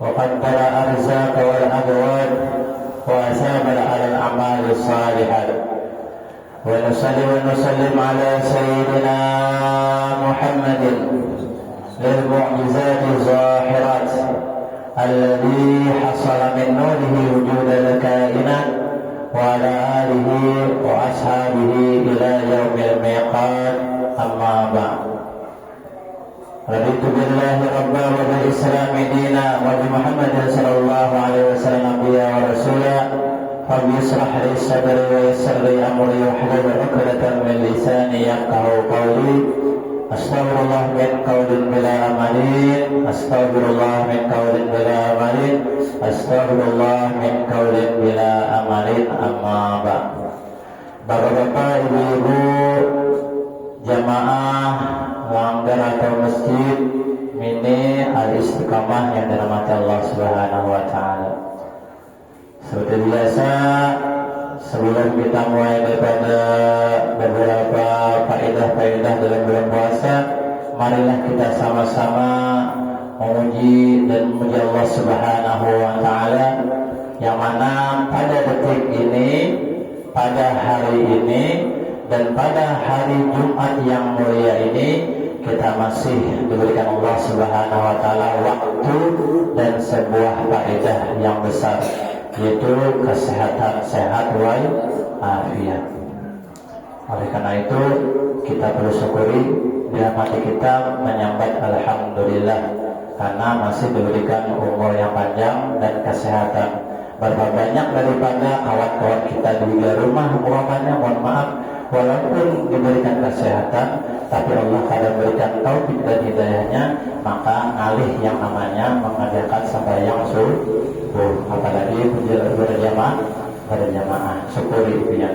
وقدر الأرزاق والأبواب وأثابر على الأعمال الصالحات ونصلي ونسلم على سيدنا محمد للمعجزات الظاهرات الذي حصل من نوره وجود الكائنات وعلى آله وأصحابه إلى يوم الميقات أما بعد رضيت بالله ربا وبالإسلام دينا وبمحمد صلى الله عليه وسلم نبيا ورسولا رب اشرح لي صدري ويسر لي أمري واحلل عقدة من لساني يفقهوا قولي أستغفر الله من قول بلا عمل أستغفر الله من قول بلا عمل أستغفر الله من قول بلا عمل أما بعد. Bapak-bapak, ibu-ibu, jamaah langgar atau masjid mini al-istiqamah yang dirahmati Allah Subhanahu wa taala. Seperti biasa, sebelum kita mulai daripada beberapa faedah-faedah dalam bulan puasa, marilah kita sama-sama memuji dan memuji Allah Subhanahu wa taala yang mana pada detik ini, pada hari ini dan pada hari Jumat yang mulia ini kita masih diberikan Allah Subhanahu wa taala waktu dan sebuah faedah yang besar, yaitu kesehatan sehat wal afiat. Oleh karena itu kita perlu syukuri dalam hati kita menyambat alhamdulillah karena masih diberikan umur yang panjang dan kesehatan. Berapa banyak daripada kawan-kawan kita di rumah umpamanya, mohon maaf, walaupun diberikan kesehatan tapi Allah kadang berikan taufik dan hidayahnya, maka alih yang namanya mengajarkan sembahyang subuh, apalagi berjamaah, syukuri itu ya.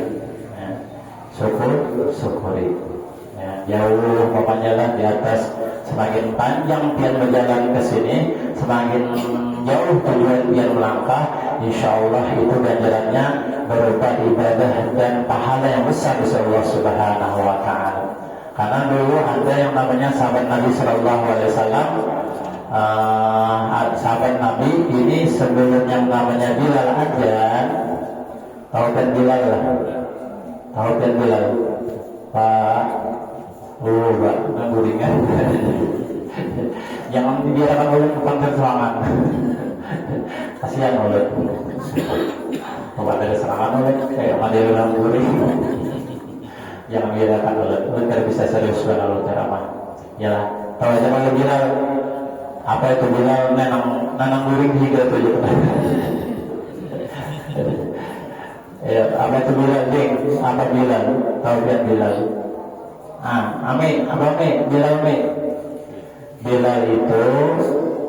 Syukuri ya, jauh umpamanya lah di atas, semakin panjang pian berjalan ke sini, semakin jauh tujuan pian melangkah, insya Allah itu ganjarannya berupa ibadah dan pahala yang besar di Allah Subhanahu wa taala. Karena dulu ada yang namanya sahabat Nabi Sallallahu Alaihi Wasallam, sahabat Nabi ini sebelum yang namanya Bilal azan, tahu kan Bilal lah, tahu kan Bilal, Pak, Pak, nangguringan, jangan dibiarkan oleh konten serangan, kasihan oleh, bukan ada serangan oleh kayak mandiri nangguring. Jangan biarkan oleh tidak bisa serius dengan Allah. Ya, tahu aja kalau Bilal, apa itu Bilal nanang guring hingga tujuh. Ya, apa itu Bilal ding? Apa Bilal? Tahu kan Bilal? Apa Bilal Bilal itu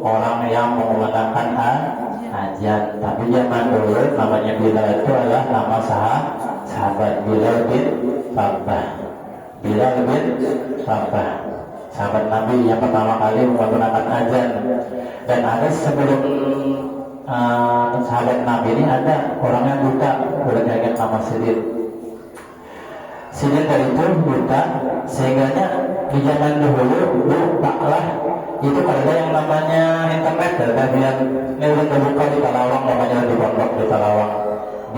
orang yang mengumandangkan azan. Tapi zaman dulu namanya Bilal itu adalah nama sahabat Bilal bin Rabah. Bilal bin Rabah, sahabat Nabi yang pertama kali menggunakan azan. Dan ada sebelum sahabat Nabi ini ada orang yang buta, boleh ingat nama Sidin. Sidin dari itu buta, sehingga di zaman dahulu bukalah itu ada yang namanya internet, ada yang udah terbuka di Talawang, namanya di pondok di Talawang,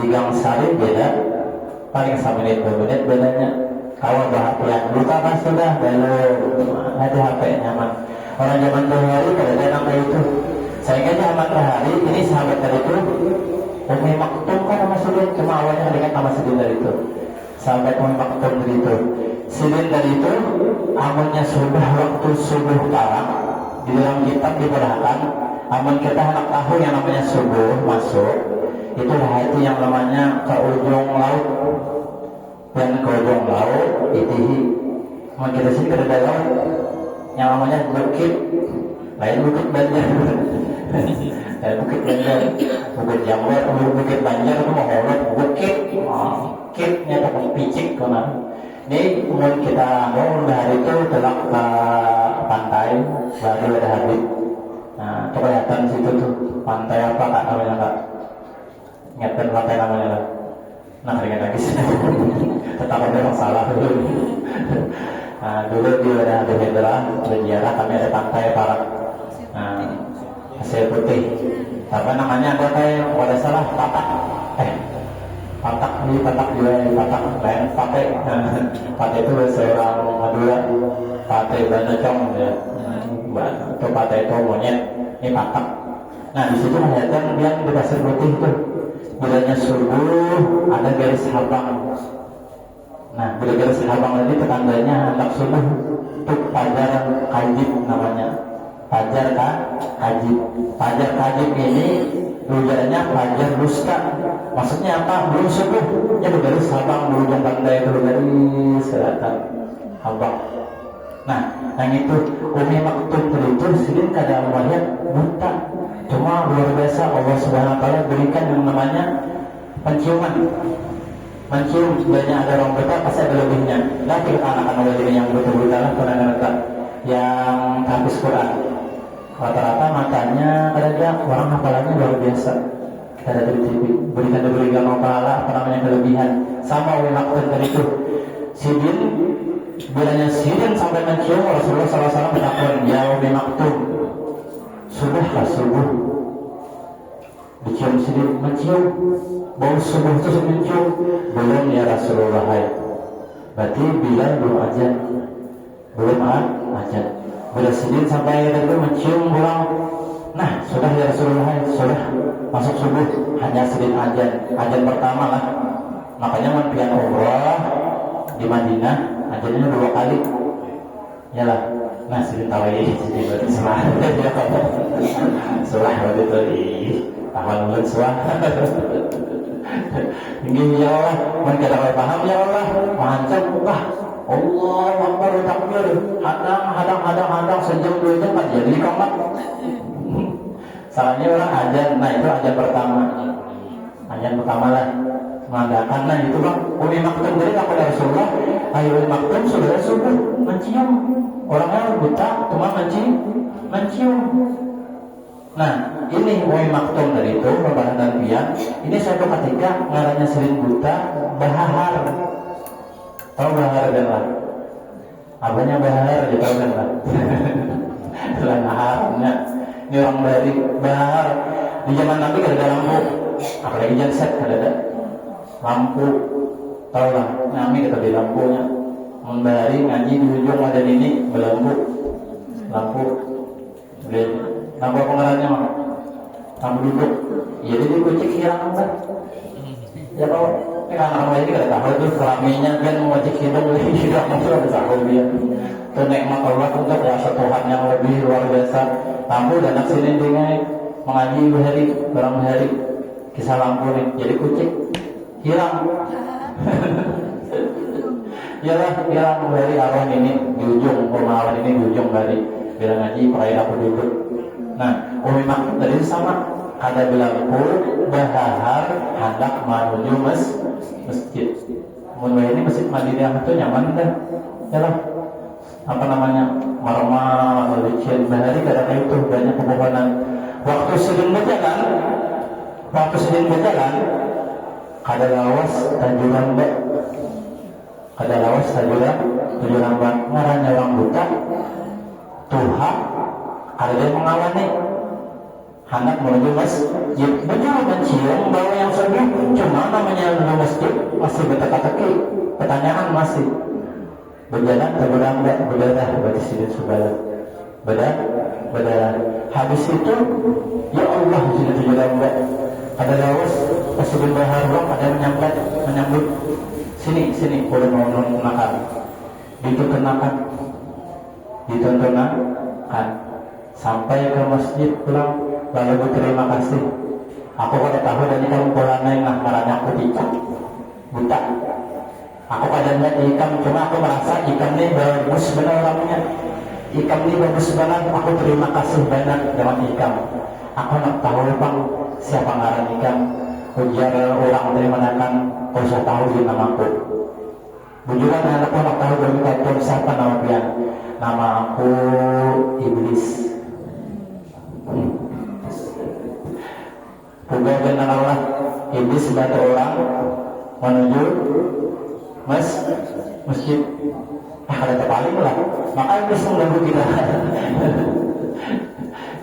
di Gang Sari beda, paling 1 menit 2 menit bedanya. Kalau bahagia buka kan sudah belum ada HP nyaman. Orang zaman dahulu ada nama itu. Saya kira Ahmad Rahari ini sahabat dari itu. Umi Maktum kan nama Sidin, cuma awalnya dengan nama Sidin dari itu. Sahabat Umi Maktum dari itu. Sidin dari itu amunnya sudah waktu subuh tarang di dalam kitab diperhatikan. Amun kita anak tahu yang namanya subuh masuk, itu hati yang namanya ke ujung laut. Dan ke ujung laut itu kita sini ke dalam yang namanya bukit, lain bukit Banjar, bukit Banjar, bukit Jamret, bukit Banjar itu mau ngolot bukitnya tak picik konan. Ini kemudian kita mau hari itu telak ke pantai, baru ada habis. Nah, itu kelihatan situ tuh pantai apa kak namanya kak? Ingatkan pantai namanya lah. Nah, ingat lagi sih. Tetap ada masalah dulu. Nah, dulu di daerah Hendra, berziarah kami ada pantai Parak. Nah, Pasir Putih. Apa namanya, ada kayak kalau salah patak, patak juga patak lain pate. Pate itu seorang Madura, pate banacong ya, atau pate itu monyet, ini patak. Nah di situ kelihatan dia di Pasir Putih itu bilanya subuh ada garis habang. Nah bila garis habang tadi tandanya anak subuh itu fajar kajib namanya. Fajar kajib. Fajar kajib ini rujarnya fajar dusta. Maksudnya apa? Belum subuh. Ya garis habang di ujung pantai itu garis selatan habang. Nah, yang itu Umi Maktub itu sedih kada melihat buta. Cuma luar biasa Allah Subhanahu Wa Taala berikan yang namanya penciuman. Mencium banyak ada orang buta pasti ada lebihnya. Lagi anak-anak yang betul-betul lah pernah yang habis Quran. Rata-rata matanya ada orang hafalannya luar biasa. Ada di TV berikan pahala apa namanya kelebihan. Sama Umi Maktub tadi itu sidin bilanya sidin sampai mencium Rasulullah SAW menakutkan ya Umi Maktub subuh dicium sidin mencium bau subuh itu mencium belum ya Rasulullah. Berarti Bilal belum ajan bila sidin sampai itu mencium pulang. Nah sudah ya Rasulullah, sudah masuk subuh, hanya sidin ajan pertama lah. Makanya mempian umrah di Madinah ajannya 2 kali yalah. Nah sidin tawai sidin berarti suah waktu itu di tahun bulan suah. Ini ya Allah, mereka tak paham ya Allah, mancam Allah Akbar takbir, hadang sejam 2 jam aja jadi komat. Salahnya orang ajan, nah itu ajan pertama lah mengadakan. Nah itu bang Umi Maktub dari kepada Rasulullah, ayo Umi Maktub sudah subuh mencium orangnya buta cuma mencium. Nah ini Umi Maktub dari itu pembahasan pian ini suatu ketika ngarannya sering buta bahar. Tahu bahar kan lah? Apanya bahar aja tahu kan lah? Selain baharnya ini orang dari bahar di zaman Nabi kada ada lampu, apalagi genset kada ada lampu. Tahu lah, Nabi kita di lampunya membari ngaji di ujung ada ini berlampu lampu apa ngarannya mah? Lampu duduk. Jadi di kucing hilang kan? Ya tahu. Anak-anak ini kada tahu itu kelaminya kan wajib hidung itu ada tahu dia. Itu nikmat Allah untuk rasa Tuhan yang lebih luar biasa. Lampu dan nak sini dengan mengaji barang hari kisah lampu nih jadi kucing hilang. Hilang dari arwah ini di ujung pemahaman ini di ujung dari bilang ngaji pakai aku duduk. Nah Umi Maktub tadi sama ada belangku bahar hendak menuju masjid. Mulai ini masjid Madinah itu nyaman kan? Yalah apa namanya marma licin bahari karena itu banyak pepohonan. Waktu sedang berjalan kada lawas tajuran mbak ngarannya orang buta Tuhan ada yang mengawani hendak menuju masjid. Betul mencium bahwa yang sedih cuma namanya menuju masjid masih berteka-teki pertanyaan masih berjalan terberambak berdarah berarti sidin subala berdarah habis itu ya Allah sudah terberambak ada lawas pasubin bahar ada menyambut sini boleh mau makan ditontonan sampai ke masjid pulang lalu berterima kasih. Aku kada tahu dari kamu pola neng lah marahnya aku buta. Aku pada lihat ikan, cuma aku merasa ikan ini bagus benar orangnya. Ikan ini bagus banget, aku terima kasih banyak dengan ikan. Aku nak tahu bang siapa ngaran ikan. Ujar orang terima kan, kau usah tahu di namaku. Bujuran anakku nak tahu dari kau siapa nama dia. Nama aku Iblis. Bukan benar Allah Iblis sebagai orang menuju masjid. Ada terpaling lah. Maka Iblis mengganggu kita.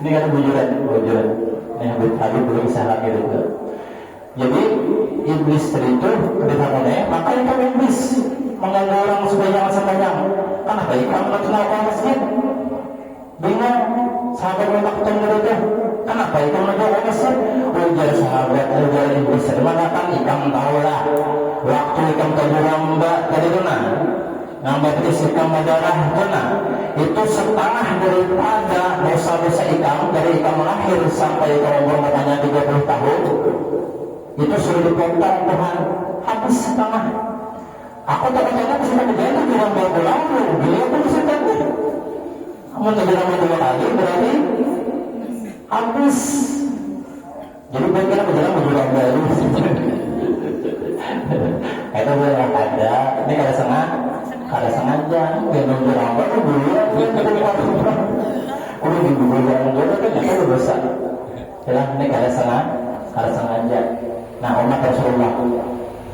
Ini kan bujuran. Ini Habib belum bisa lagi itu. Jadi iblis itu ketika mulai, makanya kamu iblis mengganggu orang supaya jangan sembahyang. Kenapa kamu nggak kenal ke masjid? Bingung, sahabat minta ketemu itu. Kenapa kamu nggak ke masjid? Ujar sahabat, ujar iblis. Mana kan ikam tahu lah. Waktu ikam terjuramba tadi itu nambah ikam darah itu setengah daripada dosa-dosa ikam dari ikam lahir sampai ikam umur namanya 30 tahun. Itu sudah dipotong Tuhan, habis setengah. Aku tak percaya bisa kejadian itu dalam berapa lalu. Beliau pun bisa tanya. Kamu terjadi 2 kali berarti habis. Jadi bagaimana berjalan berjuang baru. Itu yang ada. Ini kada sengaja. Yang berjuang baru beliau udah dibuat baru kan yang itu dosa. Jelas ini kada sengaja. Nah, umat Rasulullah,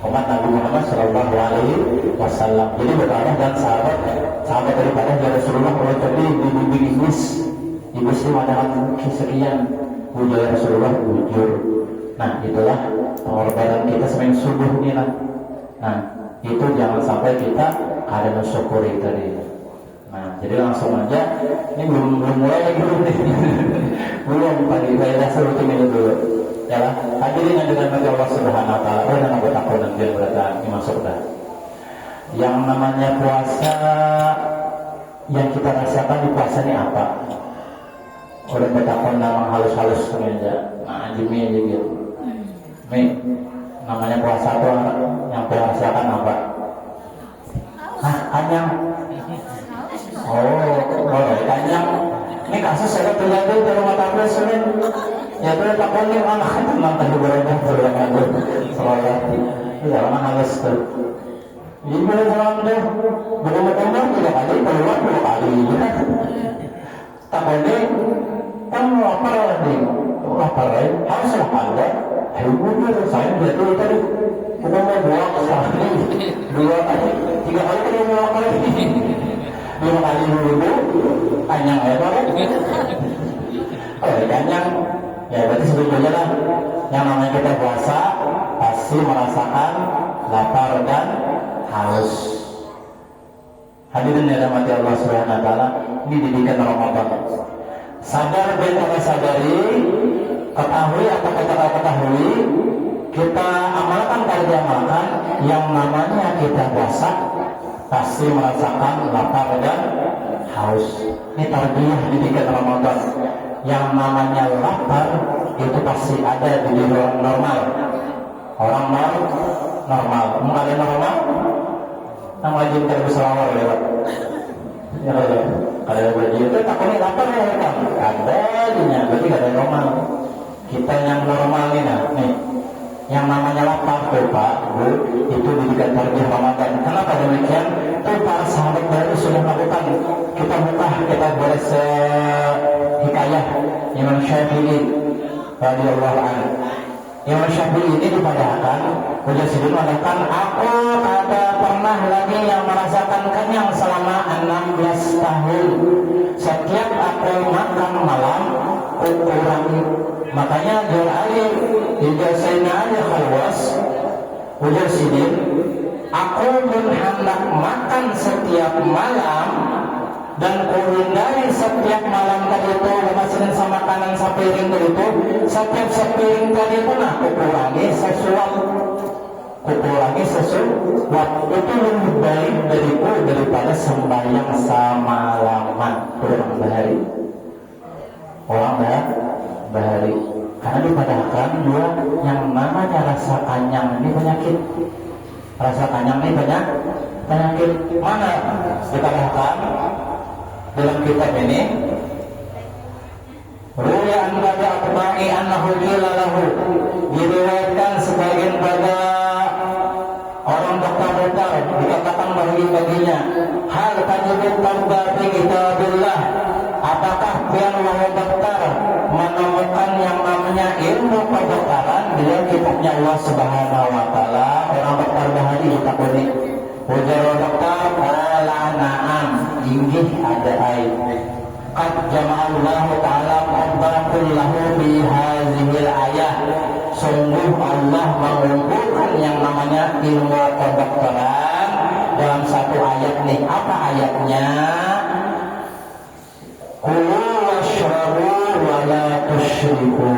umat Nabi Muhammad Shallallahu Alaihi Wasallam. Jadi berkata dan sahabat daripada Rasulullah kalau tadi dibimbing iblis itu mengadakan kesekian bujur Rasulullah bujur. Nah, itulah pengorbanan kita semakin subuh ini lah. Nah, itu jangan sampai kita ada mensyukuri tadi. Nah, jadi langsung aja. Ini belum mulai lagi belum pagi saya suruh ini dulu. Ya lah, hadirin yang dirahmati Allah Subhanahu wa taala, dan anggota keluarga yang berada masuk dah. Yang namanya puasa yang kita rasakan di puasa ini apa? Orang bertakon nama halus-halus semuanya. Nah, jimi aja gitu. Mi, namanya puasa itu yang kita rasakan apa? Hah, kanyang. Oh, kanyang. Ini kasus saya terjadi di rumah tangga Senin. Ya boleh tak boleh anak tentang tadi berenang sholat. Ya orang halus tuh. Ini boleh jalan deh. Benar-benar 3 kali, keluar 2 kali. Tak boleh. Kan lapar lagi. Lapar lagi. Harus lapar deh. Bener, saya betul tadi. Kita mau 2 kali, 2 kali, 3 kali kita mau kali. 5 kali dulu. Kanyang ya pak. Oh, kanyang. Ya berarti sebetulnya lah yang namanya kita puasa pasti merasakan lapar dan haus. Hadirin yang dirahmati Allah Subhanahu wa taala, ini didikan Ramadan. Sadar dan tidak sadari, ketahui atau kita ketahui, kita amalkan kerja makan yang namanya kita puasa pasti merasakan lapar dan haus. Ini tarbiyah didikan Ramadan. Yang namanya lapar itu pasti ada di diri orang normal. Orang normal. Mengalami normal, nama jin terbesalawar lewat. Ya kalau baju itu takutnya lapar ya kan? Ada dunia, berarti ada normal. Kita yang normal nih, yang namanya lapar tuh Pak, Bu, itu didikan tarbiyah Ramadan. Kenapa demikian? Itu para sahabat baru sudah melakukan. Kita buka, kita boleh hikayah Imam Syafi'i radhiyallahu anhu. Imam Syafi'i ini dipadahkan udah sebelum mengatakan aku ada pernah lagi yang merasakan kenyang selama 16 tahun. Setiap aku makan malam aku kurangi. Makanya jual air hingga saya aja khawas ujar sini aku pun hendak makan setiap malam dan kuhindari setiap malam tadi itu memasakan sama makanan sepiring tadi itu setiap sepiring tadi itu aku kurangi sesuatu itu lebih baik daripada sembahyang semalaman kurang bahari karena dipadahkan dua yang namanya rasa kanyang ini penyakit. Rasa kanyang ini penyakit mana dipadahkan dalam kitab ini ruya an ba'da atba'i annahu qila lahu, diriwayatkan sebagian pada orang dokter dikatakan baginya hal tajibut tarda fi kitabillah, apakah pian wahai dokter menemukan yang namanya ilmu kedokteran di dalam kitabnya Allah Subhanahu wa taala. Orang dokter bahari kitab ini ujar dokter ala na'am inggih ada air. qad jama'allahu ta'ala qabbakullahu fi hazihil ayah. Sungguh Allah mengumpulkan yang namanya ilmu kedokteran dalam satu ayat nih. Apa ayatnya? Kulu washrabu wa la tusyriku.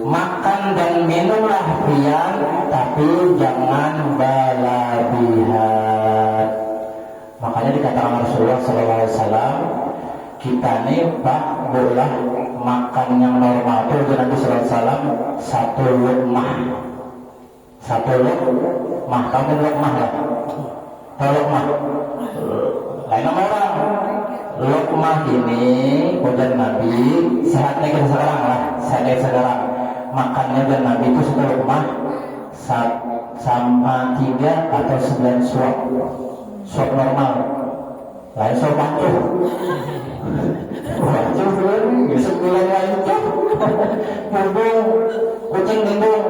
Makan dan minumlah pian, tapi jangan berlebihan. Makanya dikatakan Rasulullah SAW, kita nih Pak boleh makan yang normal itu Nabi SAW satu lukmah. Kamu lukmah lah. Tahu lukmah? Lain nama orang. Lukmah ini udah Nabi sehatnya kita sekarang lah, sekarang makannya dan Nabi itu satu lukmah sama 3 atau 9 suap normal. Lain suap pancuh kan bisa bilang lain tuh bubung kucing lindung.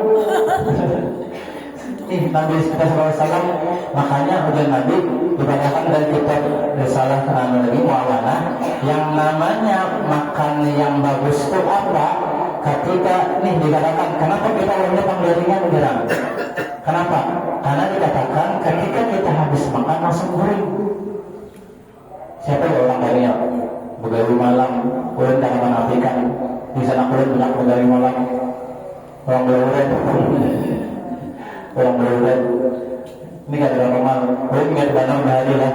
Nabi kita SAW makanya ujian Nabi dibacakan dari kitab Risalah lagi Muawanah yang namanya makan yang bagus itu apa? Ketika dikatakan kenapa kita umumnya penggorengan jarang? Kenapa? Karena dikatakan ketika kita habis makan langsung goreng. Siapa yang orang tadinya begawi malam, kulen tak menafikan di sana kulen banyak begawi malam, orang beluren. Ini kan ada normal. Kulen ingat banam bahari lah,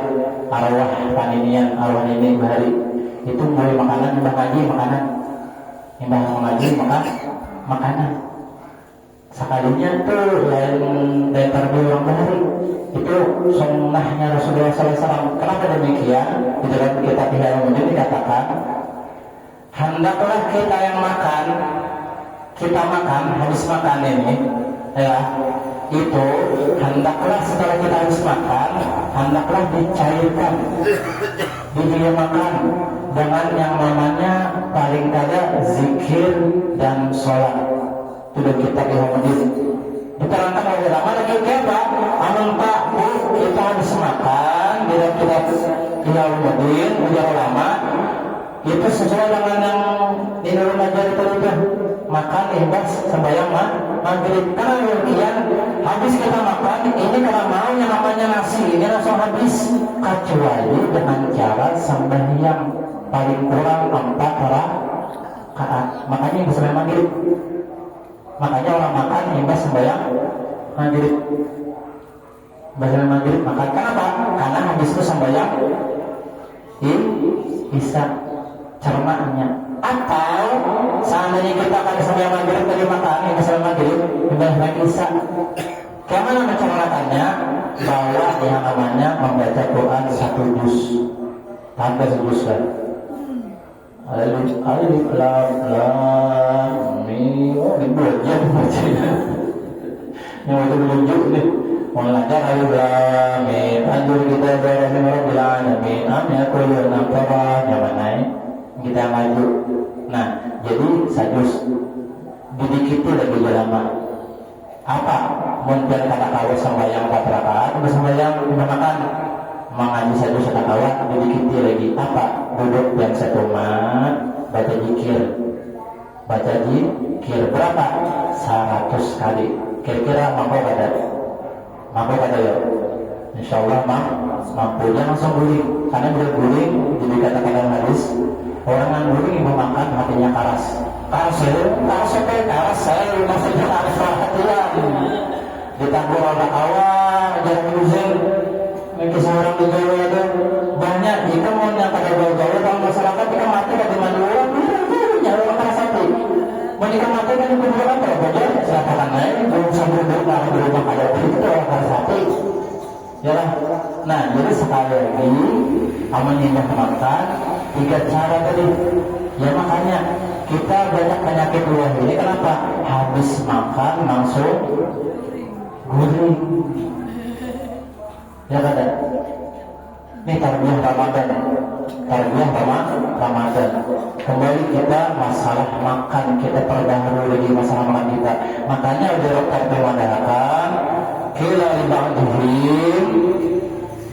arwah paninian, arwah ini bahari itu mulai makanan, imbah ngaji makanan, imbah ngaji makanan. Sekalinya tuh lain tarbiyah orang bahari itu sunnahnya Rasulullah SAW. Kenapa demikian? Di dalam kitab Ihya Ulumuddin dikatakan, hendaklah kita yang makan, habis makan ini, ya, itu hendaklah setelah kita habis makan, hendaklah dicairkan di dunia makan dengan yang namanya paling kaya zikir dan sholat. Itu dari kitab Ihya Ulumuddin. Diterangkan oleh ulama lagi apa? Amun Pak Bu kita habis makan di dalam kitab Ihya Ulumuddin ujar ulama itu sesuai dengan yang di dalam ajar itu makan imbas sembahyang maghrib. Karena demikian habis kita makan ini kalau mau yang namanya nasi ini langsung habis kecuali dengan cara sembahyang paling kurang 4 rakaat. Makanya yang sembahyang maghrib. Makanya orang makan imbas sembahyang maghrib. Sembahyang maghrib makan. Kenapa? Karena habis itu sembahyang bisa cernanya. Atau seandainya kita akan sembahyang maghrib tadi makan imbas sembahyang maghrib imbas bisa. Bagaimana mencernakannya? Bahwa yang namanya membaca Quran 1 juz. Tambah 1 juz kan. Alif lam mim. Oh, ini belajar bacanya. Yang itu menunjuk nih. Mengajar alif lam mim. Anjur kita berdoa Rabbil alamin. Amin ya kullu nafara nyamanai. Kita maju. Nah, jadi sajus didikiti lagi lama. Apa? Mungkin kata kawat sembahyang 4 rakaat, sembahyang 5 makan. Mengaji satu sekatawat didikiti lagi apa? Duduk yang setumat, baca zikir berapa? 100 kali. Kira-kira mampu kada ya? Insyaallah mampu. Jangan langsung guling, karena bila guling jadi kata-kata hadis orang yang guling ibu makan hatinya karas saya maksudnya karas perhatian ditanggung orang awal jangan uzin. Kisah orang di Jawa itu banyak. Jika mau yang pada Jawa kalau masyarakat kita mati pada Madura, nyari orang sapi. Menikah mati kan itu bukan terbajar. Silakan naik, belum sambil berumah ada itu orang sapi. Yalah. Nah, jadi sekali lagi, aman yang makan 3 cara tadi. Ya makanya kita banyak penyakit luar ini. Kenapa? Habis makan langsung guring. Ya ada. Ini tarbiyah Ramadan. Kembali kita masalah makan, kita perdahulu lagi masalah makan kita. Makanya udah dokter mengadakan kila liba'dihim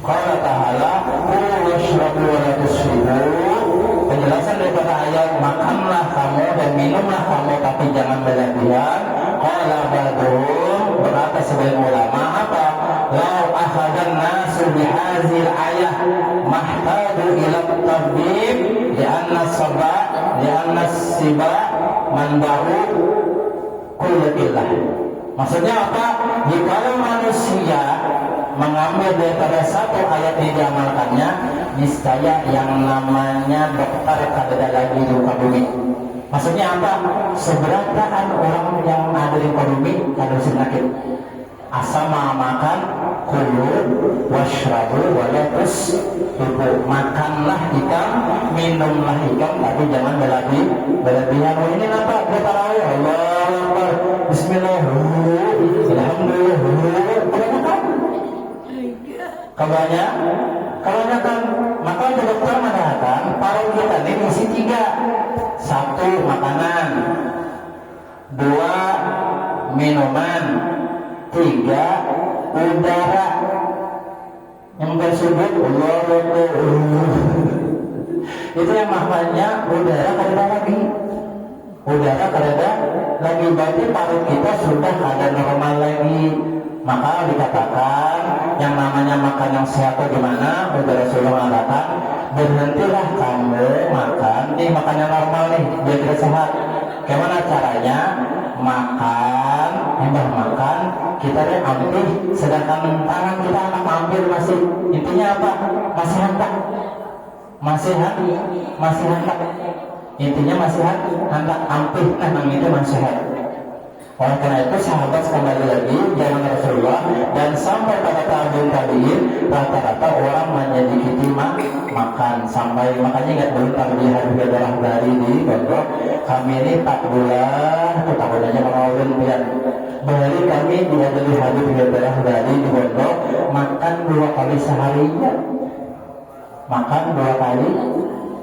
qala ta'ala kulu washrabu wa la tusrifu penjelasan daripada ayat makanlah kamu dan minumlah kamu tapi jangan berlebihan. Qala ba'duhum, berkata sebagian ulama, apa? Lau akhadan nasu bihazil ayah mahtadu ila tabib lianna siba manbahu kullatillah. Maksudnya apa? Jikalau manusia mengambil daripada satu ayat yang diamalkannya, niscaya yang namanya dokter kada lagi di muka bumi. Maksudnya apa? Seberataan orang yang ada di muka bumi kada sakit. Asal makan, kulu, washrabu, walatus, tubuh. Makanlah ikan, minumlah ikan, tapi jangan berlebihan. Oh ini apa? Kita tarawih, Allahu Akbar, Bismillahirrahmanirrahim, Alhamdulillah. Kebanyakan, maka dokter mengatakan paru kita ini mesti 3. 1 makanan, 2 minuman, 3 udara yang tersebut. Itu yang maknanya udara kada lagi berarti paru kita sudah ada normal lagi. Maka dikatakan yang namanya makan yang sehat itu gimana? Udah Rasulullah mengatakan, berhentilah kamu makan nih, makan yang normal nih biar kita sehat. Gimana caranya? Makan, makan kita nih ambil, sedangkan tangan kita anak ambil masih, intinya apa? Masih hantak, intinya masih hantak ambil, memang itu masih sehat. Oleh karena itu sahabat sekali lagi zaman Rasulullah dan sampai pada tabi'in rata-rata orang menyedikiti makan sampai makanya ingat dulu kami di darah dari di pondok kami ini 4 bulan itu tahun aja mengawarin pian balik kami dihadiri hadir di darah dari di pondok makan 2 kali sehari ya. Makan 2 kali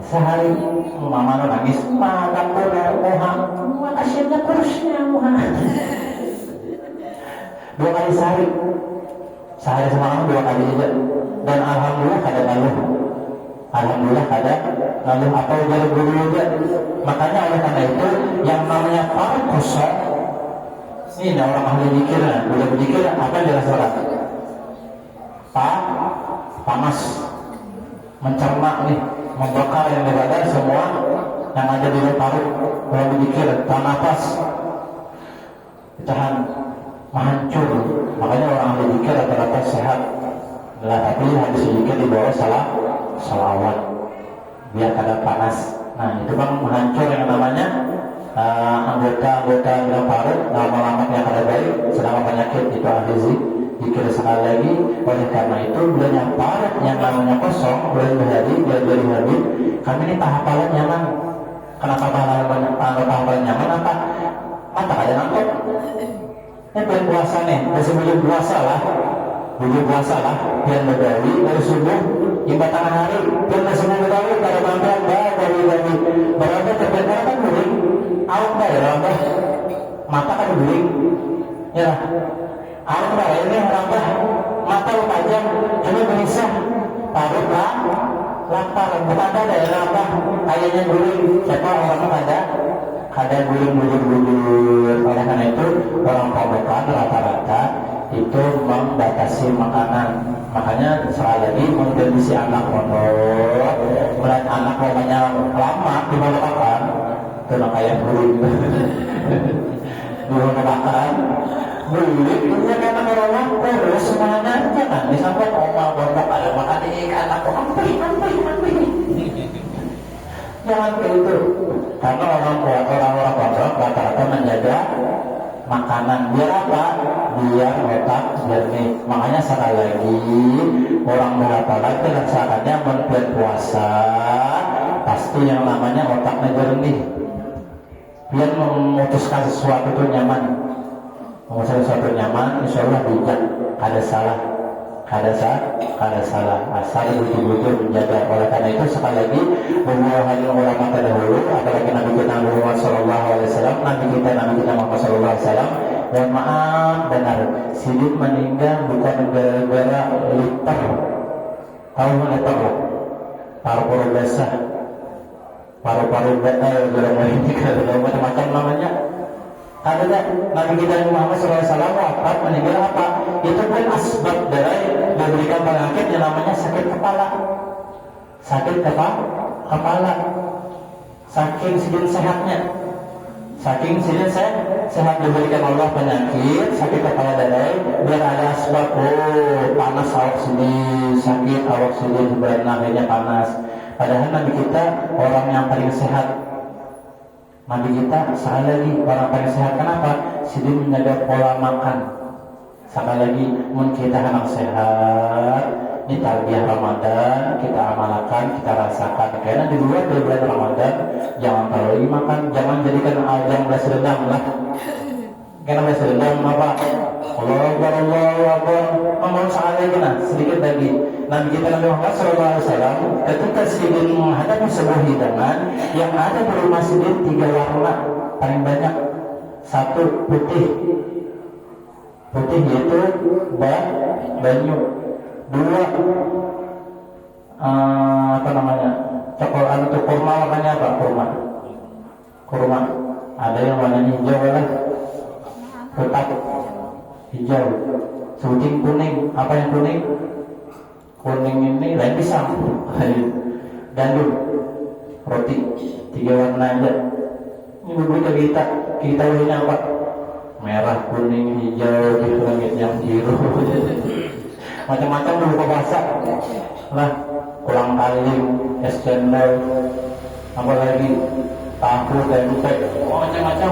sehari. Mama nangis, makan muha, makasihnya kurusnya muha. 2 kali sehari semalam 2 kali juga. Dan alhamdulillah kada lalu apa ujar guru juga. Makanya oleh karena itu yang namanya paru kosong ini orang ahli zikir, udah berzikir apa yang dirasakan? Panas, mencerna nih, membakar yang di badan semua yang ada di paru. Kalau berzikir, tahan nafas, tahan menghancur. Makanya orang ahli zikir rata-rata sehat. Tapi habis zikir di bawah salawat biar kada panas. Nah itu kan menghancur yang namanya anggota dalam paru, lama-lama yang kada baik, sedang penyakit itu ahli zikir sekali lagi. Oleh karena itu bilanya paru yang namanya kosong berhari kami ini tahapan nyaman. Kenapa tahapan nyaman? Apa? Mata kada nangkep. Ini bulan puasa nih, masih bulan puasa lah, biar berdari dari subuh hingga tengah hari, biar masih berdari pada bangkang dari berapa terbentuk kan guling, awak dari rambah, mata kan guling, ya, awak dari ini rambah, mata tajam, cuma bisa taruh lapar, bukan ada dari rambah, kayaknya guling, siapa orang ada guling. Oleh karena itu orang Pamukan rata-rata itu membatasi makanan. Makanya sekali lagi mengkondisi anak pondok melihat anak namanya lama di bawah makan itu kayak guling dulu makan guling punya kata orang terus semuanya kan disampaikan oma pondok ada makan ikan anak hampir jangan kayak itu. Karena orang-orang pondok rata-rata menjaga makanan biar apa? Biar otak jernih. Makanya sekali lagi orang berapa lagi rasanya bulan puasa pasti yang namanya otaknya jernih. Biar memutuskan sesuatu itu nyaman. Memutuskan sesuatu nyaman, insya Allah bijak, ada salah. Asal betul-betul menjaga. Oleh karena itu sekali lagi bermuahan ulama terdahulu, apalagi Nabi kita Muhammad SAW, Nabi kita Muhammad SAW. Mohon maaf benar, Siddiq meninggal bukan gara-gara liter. Tahu liter loh, paru-paru basah. paru-paru ini kalau macam-macam namanya. Ada Nabi kita Muhammad SAW wafat meninggal apa? Itu pun asbab dari memberikan penyakit yang namanya sakit kepala. Sakit kepala. Saking sidin sehatnya. Saking sidin sehat diberikan Allah penyakit sakit kepala dadai biar ada asbab. Oh panas awak sini, sakit awak sini sebenarnya panas. Padahal Nabi kita orang yang paling sehat. Nabi kita sekali lagi orang paling sehat. Kenapa? Sidin menjaga pola makan. Sekali lagi mun kita anak sehat, ini talbiyah Ramadan kita amalkan, kita rasakan. Karena di luar dari bulan Ramadan jangan terlalu makan, jangan jadikan ajang balas dendam lah. Karena balas dendam apa? Allah Akbar. Ngomong sekali lagi nah, sedikit lagi. Nabi kita Nabi Muhammad SAW ketika Sidin menghadapi sebuah hidangan yang ada berumah Sidin 3 warna paling banyak. 1 putih yaitu banyu. 2 apa namanya coklat atau kurma, warnanya apa? Kurma. Ada yang warnanya hijau lah, tetap hijau. Sebutin kuning. Apa yang kuning? Kuning ini lain pisang. Gandum, roti. 3 warna aja. Ini berbeda kita ini apa? Merah, kuning, hijau, di langit yang biru. Macam-macam berupa bahasa lah. Kolang kaling, es cendol, apa lagi tahu, tempe, macam-macam.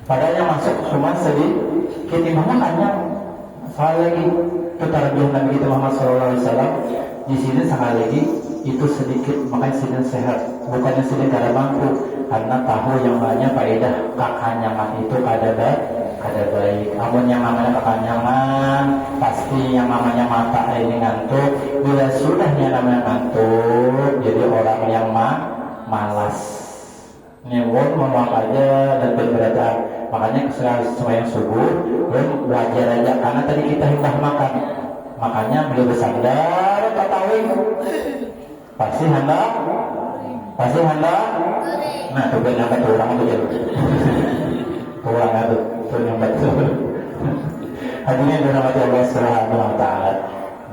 Padahal yang masuk cuma sedikit. Makanya sekali lagi itu tarbiyah Nabi kita Muhammad SAW. Di sini sekali lagi itu sedikit, makanya Sidin sehat. Bukannya Sidin kada mampu, karena tahu yang banyak faedah kekanyangan itu kada baik. Namun yang namanya kekanyangan pasti yang namanya mata ini ngantuk. Bila sudahnya namanya ngantuk, jadi orang yang malas. Nyewon ngomong aja dan berberadaan. Makanya sembahyang subuh belum belajar aja, karena tadi kita hendak makan. Makanya beliau bersandar tatawin. Pasti hendak. Nah, tuh benar kata orang itu jadi. Orang itu yang betul. Hadirin dirahmati Allah Subhanahu wa taala.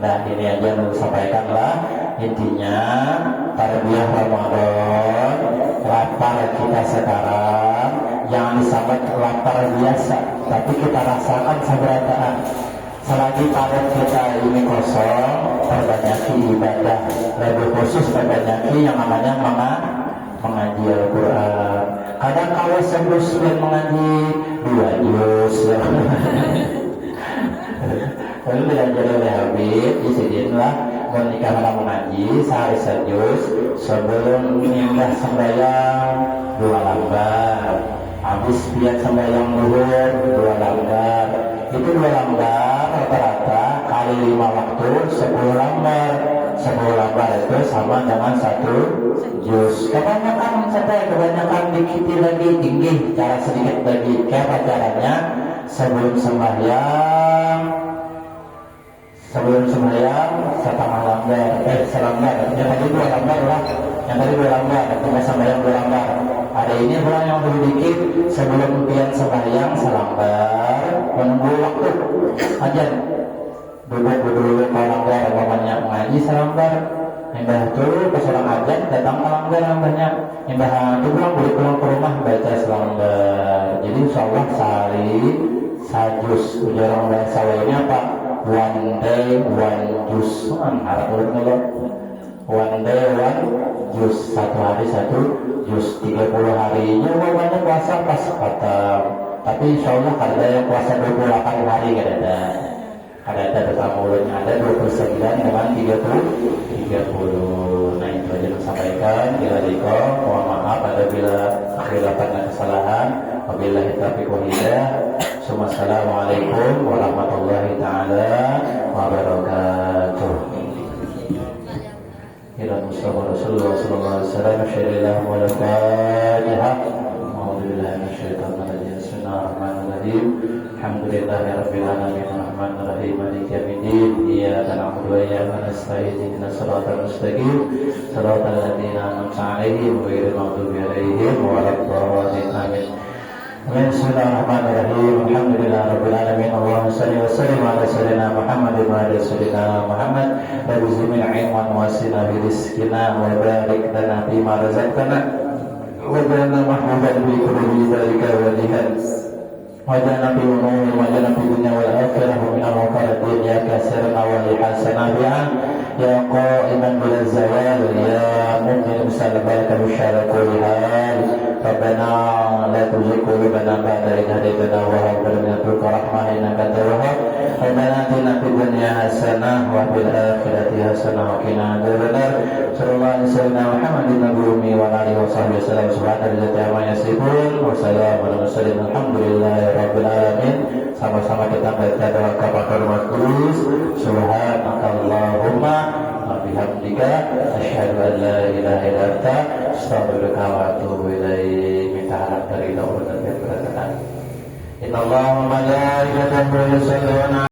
Nah, ini aja mau sampaikanlah intinya tarbiyah Ramadan. Lapar kita sekarang jangan disambut lapar biasa, tapi kita rasakan seberataan. Selagi perut kita ini kosong, perbanyaki ibadah, lebih khusus perbanyaki yang namanya mengaji Al-Quran. Kadang kalau sebelum mengaji 2 juz lalu belajar oleh Habib disedialah menikah malam mengaji sehari sejus sebelum indah sembahyang 2 lembar, habis biar sembahyang zuhur 2 lembar. Itu 2 lembar rata-rata kali 5 waktu 10 lembar. 10 lembar itu sama dengan 1 juz. Kebanyakan dikit lagi tinggi, cara sedikit lagi. Kayak caranya sebelum sembahyang setengah lembar, selembar. Yang tadi 2 lembar lah. Yang tadi 2 lembar, sampai sembahyang 2 lembar. Ada ini pula yang lebih dikit sebelum pian sembahyang selembar, menunggu waktu ajan. Duduk lembar, namanya mengaji selembar. Indah tuh pas orang ajan datang lembarnya. Indah tuh pulang ke rumah baca selembar. Jadi insyaallah sehari sajus. Ujar orang bahasa lainnya apa? One day one juz. Harap urut dulu. One day one juz. 1 hari 1 juz. 30 harinya banyak puasa pas khatam. Tapi insyaallah ada yang puasa 28 hari ada dalam mulutnya ada 29 dengan 30. Nah itu aja sampaikan. Mohon maaf apabila khilafan dan kesalahan. Wabillahi taufiq wal hidayah. Assalamualaikum warahmatullahi taala wabarakatuh. Ila Mustafa Rasulullah sallallahu alaihi wasallam syarilah wa al-Fatihah. A'udzu billahi minasyaitonir rajim. Bismillahirrahmanirrahim. rajim. Alhamdulillahirabbil alamin arrahmanir rahim maliki yaumiddin iyyaka na'budu wa iyyaka nasta'in ihdinas siratal mustaqim siratal ladzina an'amta 'alaihim ghairil maghdubi 'alaihim waladdallin amin. Bismillahirrahmanirrahim. Alhamdulillahirabbil alamin. Allahumma shalli wa sallim ala sayyidina Muhammadin wa ala sayyidina Muhammad. Rabbizimin ilman wasina bi rizqina wa barik lana fima razaqtana wa ja'alna mahbuban bi kulli dzalika walihan wa ja'alna fi umuri wa ja'alna fi dunya wal akhirah min al-muqarrabin ya kasirna wa lihasanna bi'a ya qa'iman bil zawal ya mu'min sallallahu bisyara kulli hal. Rabbana la tuzigh qulubana ba'da idh hadaytana wa hab lana min ladunka rahmah innaka antal wahhab. Rabbana atina fid dunya hasanah wa fil akhirati hasanah wa qina adzabannar. Sallallahu alaihi wasallam Muhammadin nabiyyi wa alihi wa sahbihi wasallam. Subhanallahi amma yasifun wa salamun alal mursalin alhamdulillahi rabbil alamin. Sama-sama kita baca doa kafatul mas'ulus. Subhanakallahumma wa bihamdika asyhadu an la ilaha illa anta astaghfiruka wa atubu ilaik. Minta harap dari Allah dan berkata, Inna Allah wa malaikatahu yusholluna